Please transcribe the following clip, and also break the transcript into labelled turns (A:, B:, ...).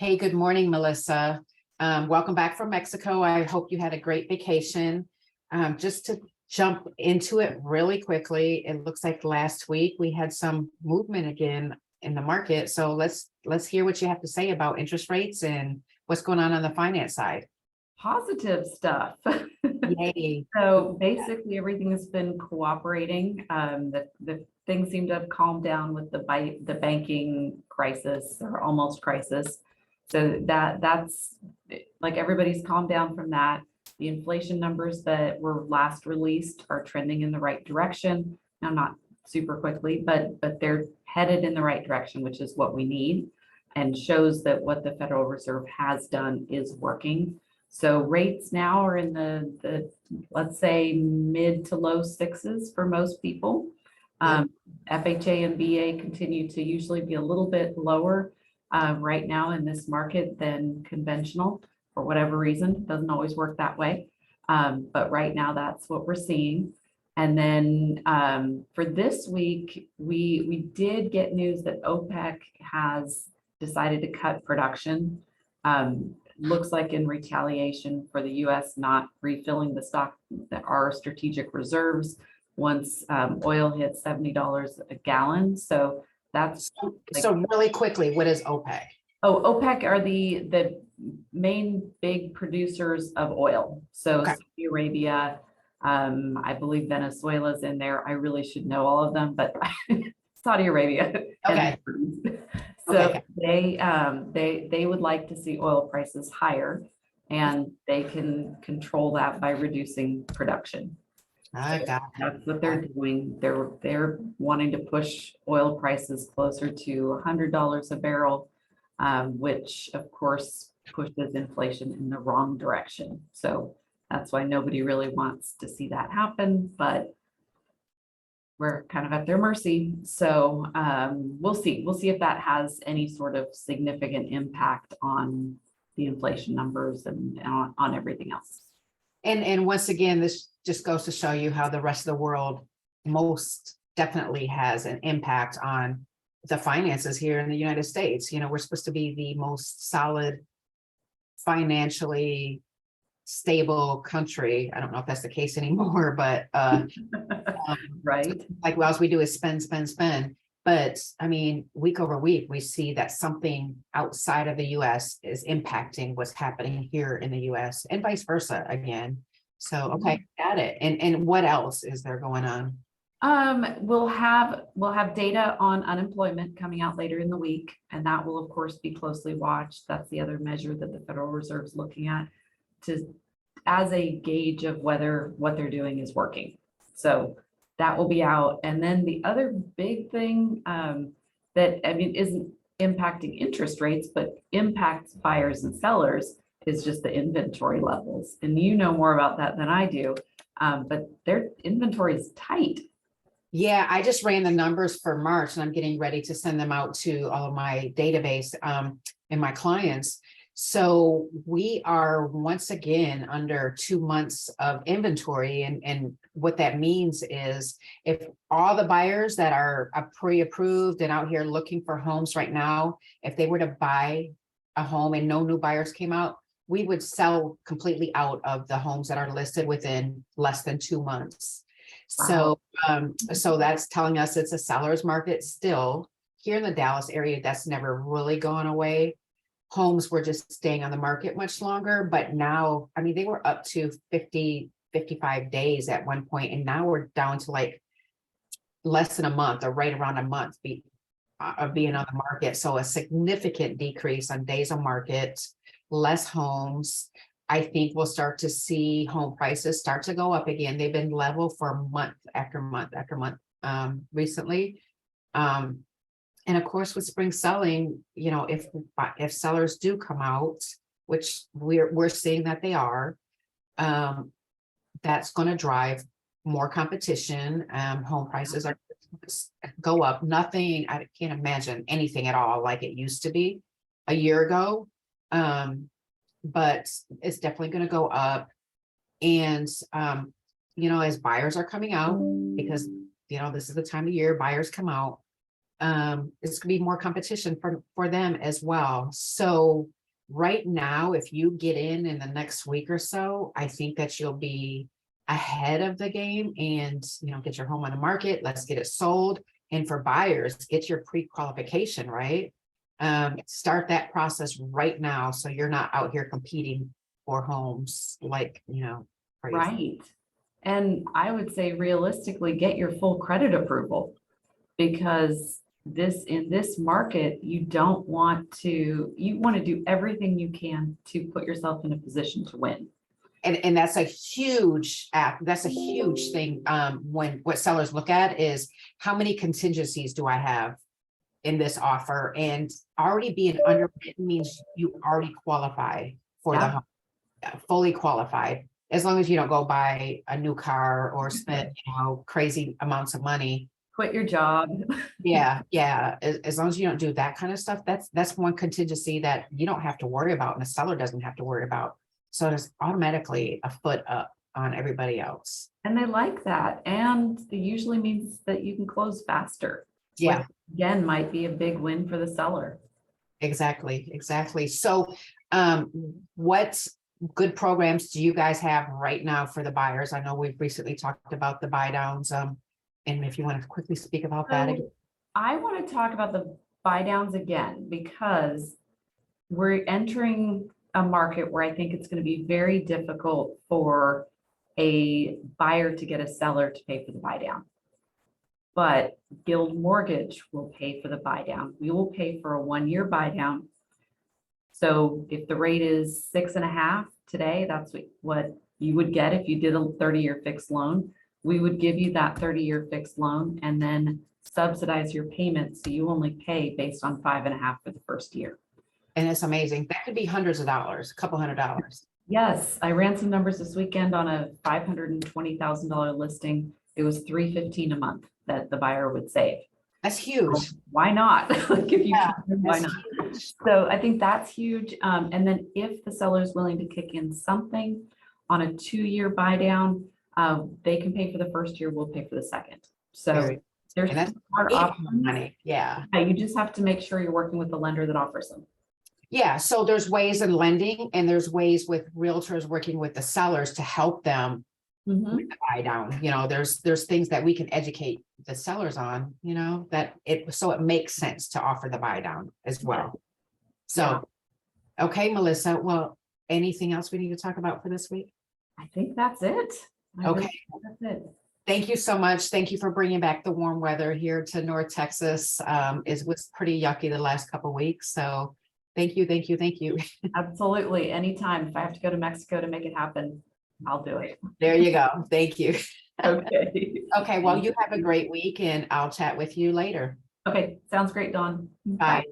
A: Hey, good morning, Melissa. Welcome back from Mexico. I hope you had a great vacation. Just to jump into it really quickly, it looks like last week we had some movement again in the market. So let's hear what you have to say about interest rates and what's going on the finance side.
B: Positive stuff.
A: Yay.
B: So basically everything has been cooperating. The things seem to have calmed down with the banking crisis or almost crisis. So that's like everybody's calmed down from that. The inflation numbers that were last released are trending in the right direction. Now, not super quickly, but they're headed in the right direction, which is what we need, and shows that what the Federal Reserve has done is working. So rates now are in the let's say mid to low sixes for most people. FHA and VA continue to usually be a little bit lower right now in this market than conventional for whatever reason. It doesn't always work that way. But right now that's what we're seeing. And then for this week, we did get news that OPEC has decided to cut production. Looks like in retaliation for the U.S. not refilling the stock that are strategic reserves once oil hits $70 a gallon. So that's
A: so really quickly, what is OPEC?
B: Oh, OPEC are the main big producers of oil. So
A: Okay.
B: Saudi Arabia, I believe Venezuela's in there. I really should know all of them, but Saudi Arabia.
A: Okay.
B: So
A: Okay.
B: they would like to see oil prices higher, and they can control that by reducing production.
A: I
B: So
A: got it.
B: that's what they're doing. They're wanting to push oil prices closer to $100 a barrel, which of course pushes inflation in the wrong direction. So that's why nobody really wants to see that happen, but we're kind of at their mercy. So we'll see. We'll see if that has any sort of significant impact on the inflation numbers and on everything else.
A: And once again, this just goes to show you how the rest of the world most definitely has an impact on the finances here in the United States. We're supposed to be the most solid, financially stable country. I don't know if that's the case anymore, but
B: Right.
A: like all we do is spend, spend, spend. But I mean, week over week, we see that something outside of the US is impacting what's happening here in the US and vice versa again. So, okay, got it. And what else is there going on?
B: We'll have data on unemployment coming out later in the week, and that will of course be closely watched. That's the other measure that the Federal Reserve is looking at as a gauge of whether what they're doing is working. So that will be out. And then the other big thing that isn't impacting interest rates, but impacts buyers and sellers is just the inventory levels. And you know more about that than I do, but their inventory is tight.
A: Yeah, I just ran the numbers for March and I'm getting ready to send them out to all of my database and my clients. So we are once again under 2 months of inventory. And what that means is if all the buyers that are pre-approved and out here looking for homes right now, if they were to buy a home and no new buyers came out, we would sell completely out of the homes that are listed within less than 2 months.
B: Wow.
A: So that's telling us it's a seller's market still here in the Dallas area. That's never really gone away. Homes were just staying on the market much longer, but now, I mean, they were up to 50, 55 days at one point, and now we're down to like less than a month or right around a month of being on the market. So a significant decrease on days on market, less homes. I think we'll start to see home prices start to go up again. They've been level for month after month after month recently. And of course, with spring selling, if sellers do come out, which we're seeing that they are, that's going to drive more competition. Home prices are go up. Nothing, I can't imagine anything at all like it used to be a year ago. But it's definitely going to go up. And, as buyers are coming out, because, this is the time of year buyers come out, it's gonna be more competition for them as well. So right now, if you get in the next week or so, I think that you'll be ahead of the game and, get your home on the market. Let's get it sold. And for buyers, get your pre-qualification, right? Start that process right now. So you're not out here competing for homes like, crazy.
B: Right. And I would say realistically, get your full credit approval, because in this market, you want to do everything you can to put yourself in a position to win.
A: And that's a huge thing. When what sellers look at is how many contingencies do I have in this offer, and already being underwritten means you already qualify for the home, fully qualified, as long as you don't go buy a new car or spend, crazy amounts of money.
B: Quit your job.
A: Yeah. As long as you don't do that kind of stuff, that's one contingency that you don't have to worry about, and the seller doesn't have to worry about. So it's automatically a foot up on everybody else.
B: And they like that. And it usually means that you can close faster.
A: Yeah,
B: Which, again, might be a big win for the seller.
A: exactly. So, what good programs do you guys have right now for the buyers? I know we've recently talked about the buy downs. And if you want to quickly speak about that again.
B: I want to talk about the buy downs again, because we're entering a market where I think it's going to be very difficult for a buyer to get a seller to pay for the buy down. But Guild Mortgage will pay for the buy down. We will pay for a 1-year buy down. So if the rate is 6.5 today, that's what you would get if you did a 30-year fixed loan. We would give you that 30-year fixed loan and then subsidize your payments. So you only pay based on 5.5 for the first year.
A: And it's amazing. That could be hundreds of dollars, a couple $100.
B: Yes, I ran some numbers this weekend on a $520,000 listing. It was $315 a month that the buyer would save.
A: That's huge.
B: So why not? Like, if you can, why
A: That's
B: not?
A: huge.
B: So I think that's huge. And then if the seller is willing to kick in something on a 2-year buy down, they can pay for the first year. We'll pay for the second. So there's
A: And that's
B: more options.
A: money. Yeah.
B: You just have to make sure you're working with the lender that offers them.
A: Yeah. So there's ways in lending, and there's ways with realtors working with the sellers to help them with the buy down. There's things that we can educate the sellers on, that it makes sense to offer the buy down as well. So, okay, Melissa, well, anything else we need to talk about for this week?
B: I think that's it.
A: Okay.
B: That's it.
A: Thank you so much. Thank you for bringing back the warm weather here to North Texas. It was pretty yucky the last couple of weeks. So thank you.
B: Absolutely. Anytime. If I have to go to Mexico to make it happen, I'll do it.
A: There you go. Thank you.
B: Okay.
A: Okay. Well, you have a great week, and I'll chat with you later.
B: Okay. Sounds great, Dawn.
A: Bye.